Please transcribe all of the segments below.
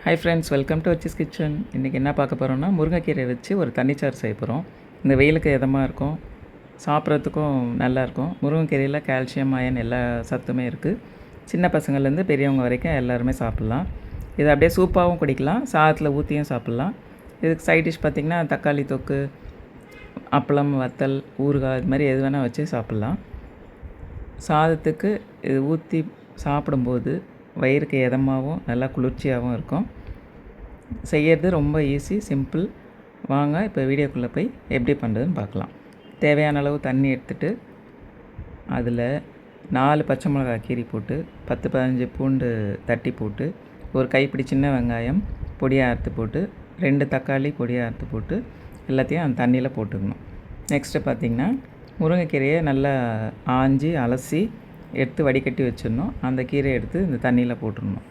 Hi friends, welcome to Vachi's kitchen. இன்றைக்கி என்ன பார்க்க போகிறோம்னா, முருங்கைக்கீரை வச்சு ஒரு தண்ணிச்சாறு செய்ய போகிறோம். இந்த வெயிலுக்கு இதமாக இருக்கும், சாப்பிட்றதுக்கும் நல்லாயிருக்கும். முருங்கைக்கீரையில் கால்சியம், அயன் எல்லா சத்துமே இருக்குது. சின்ன பசங்கள்லேருந்து பெரியவங்க வரைக்கும் எல்லாருமே சாப்பிட்லாம். இதை அப்படியே சூப்பாகவும் குடிக்கலாம், சாதத்தில் ஊற்றியும் சாப்பிட்லாம். இதுக்கு சைட் டிஷ் பார்த்திங்கன்னா தக்காளி தொக்கு, அப்பளம், வத்தல், ஊறுகாய் இது மாதிரி எது வேணால் வச்சு சாப்பிட்லாம். சாதத்துக்கு இது ஊற்றி சாப்பிடும்போது வயிறுக்கு இதமாகவும் நல்லா குளிர்ச்சியாகவும் இருக்கும். செய்கிறது ரொம்ப ஈஸி, சிம்பிள். வாங்க இப்போ வீடியோக்குள்ளே போய் எப்படி பண்ணுறதுன்னு பார்க்கலாம். தேவையான அளவு தண்ணி எடுத்துகிட்டு அதில் 4 பச்சை மிளகாய் கீரி போட்டு 10-15 பூண்டு தட்டி போட்டு, ஒரு கைப்பிடி சின்ன வெங்காயம் பொடியாக அறுத்து போட்டு, 2 தக்காளி பொடியாக அறுத்து போட்டு எல்லாத்தையும் அந்த தண்ணியில் போட்டுக்கணும். நெக்ஸ்ட்டு பார்த்திங்கன்னா முருங்கைக்கீரையை நல்லா ஆஞ்சி அலசி எடுத்து வடிகட்டி வச்சிடணும். அந்த கீரையை எடுத்து இந்த தண்ணியில் போட்டுடணும்.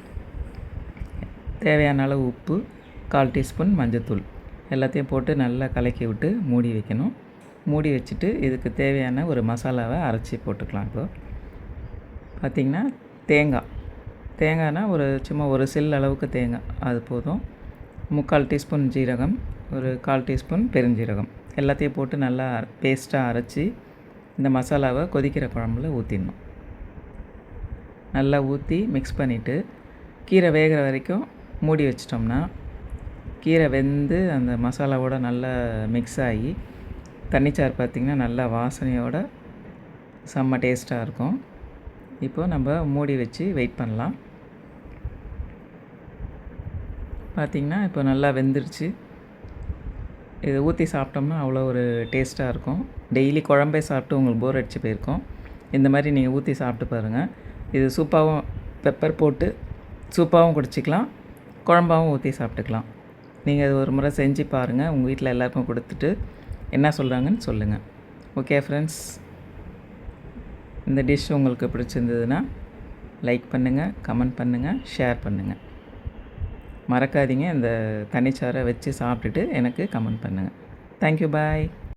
தேவையான அளவு உப்பு, 1/4 டீஸ்பூன் மஞ்சத்தூள் எல்லாத்தையும் போட்டு நல்லா கலக்கி விட்டு மூடி வைக்கணும். மூடி வச்சுட்டு இதுக்கு தேவையான ஒரு மசாலாவை அரைச்சி போட்டுக்கலாம். இப்போ பார்த்திங்கன்னா தேங்காய்னா சும்மா ஒரு சில் அளவுக்கு தேங்காய் அது போதும். 3/4 டீஸ்பூன் ஜீரகம், ஒரு 1/4 டீஸ்பூன் பெருஞ்சீரகம் எல்லாத்தையும் போட்டு நல்லா பேஸ்ட்டாக அரைச்சி இந்த மசாலாவை கொதிக்கிற குழம்புல ஊற்றிடணும். நல்லா ஊற்றி மிக்ஸ் பண்ணிவிட்டு கீரை வேகிற வரைக்கும் மூடி வச்சிட்டோம்னா கீரை வெந்து அந்த மசாலாவோடு நல்லா மிக்ஸ் ஆகி தண்ணிச்சாறு பார்த்திங்கன்னா நல்லா வாசனையோடு செம்ம டேஸ்ட்டாக இருக்கும். இப்போது நம்ம மூடி வச்சு வெயிட் பண்ணலாம். பார்த்திங்கன்னா இப்போ நல்லா வெந்துருச்சு. இதை ஊற்றி சாப்பிட்டோம்னா அவ்வளோ ஒரு டேஸ்ட்டாக இருக்கும். டெய்லி குழம்பே சாப்பிட்டு உங்களுக்கு போர் அடிச்சு போயிருக்கோம். இந்த மாதிரி நீங்கள் ஊற்றி சாப்பிட்டு பாருங்கள். இது சூப்பாகவும் பெப்பர் போட்டு சூப்பாகவும் குடிச்சிக்கலாம், குழம்பாகவும் ஊற்றி சாப்பிட்டுக்கலாம். நீங்கள் அது ஒரு முறை செஞ்சு பாருங்கள். உங்கள் வீட்டில் எல்லாருக்கும் கொடுத்துட்டு என்ன சொல்கிறாங்கன்னு சொல்லுங்கள். ஓகே ஃப்ரெண்ட்ஸ், இந்த டிஷ் உங்களுக்கு பிடிச்சிருந்ததுன்னா லைக் பண்ணுங்கள், கமெண்ட் பண்ணுங்கள், ஷேர் பண்ணுங்கள். மறக்காதீங்க இந்த தண்ணிச்சாறை வச்சு சாப்பிட்டுட்டு எனக்கு கமெண்ட் பண்ணுங்கள். தேங்க்யூ, பாய்.